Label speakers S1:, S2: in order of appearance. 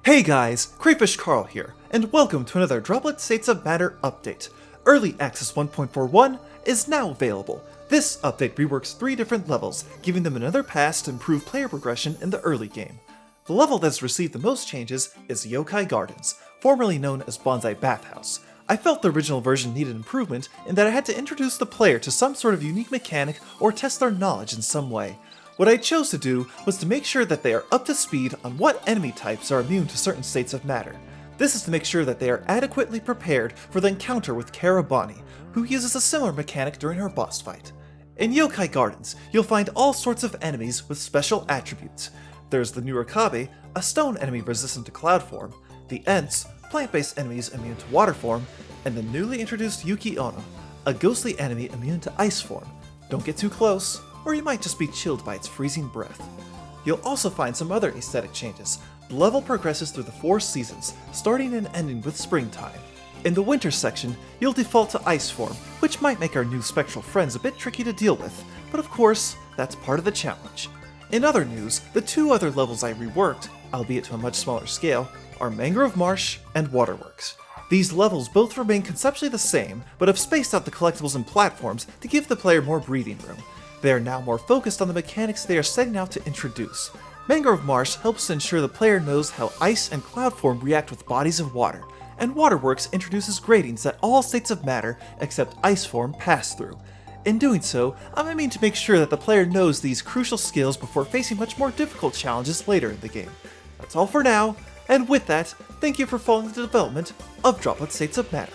S1: Hey guys, KrayfishKarl here, and welcome to another Droplet States of Matter update. Early Access 1.41 is now available. This update reworks 3 different levels, giving them another pass to improve player progression in the early game. The level that's received the most changes is Yokai Gardens, formerly known as Bonsai Bathhouse. I felt the original version needed improvement in that I had to introduce the player to some sort of unique mechanic or test their knowledge in some way. What I chose to do was to make sure that they are up to speed on what enemy types are immune to certain states of matter. This is to make sure that they are adequately prepared for the encounter with Karabani, who uses a similar mechanic during her boss fight. In Yokai Gardens, you'll find all sorts of enemies with special attributes. There's the Nurakabe, a stone enemy resistant to cloud form, the Ents, plant-based enemies immune to water form, and the newly introduced Yuki Ono, a ghostly enemy immune to ice form. Don't get too close, or you might just be chilled by its freezing breath. You'll also find some other aesthetic changes. The level progresses through the 4 seasons, starting and ending with springtime. In the winter section, you'll default to ice form, which might make our new spectral friends a bit tricky to deal with, but of course, that's part of the challenge. In other news, the 2 other levels I reworked, albeit to a much smaller scale, are Mangrove Marsh and Waterworks. These levels both remain conceptually the same, but have spaced out the collectibles and platforms to give the player more breathing room. They are now more focused on the mechanics they are setting out to introduce. Mangrove Marsh helps to ensure the player knows how ice and cloud form react with bodies of water, and Waterworks introduces gratings that all states of matter except ice form pass through. In doing so, I'm aiming to make sure that the player knows these crucial skills before facing much more difficult challenges later in the game. That's all for now, and with that, thank you for following the development of Droplet States of Matter.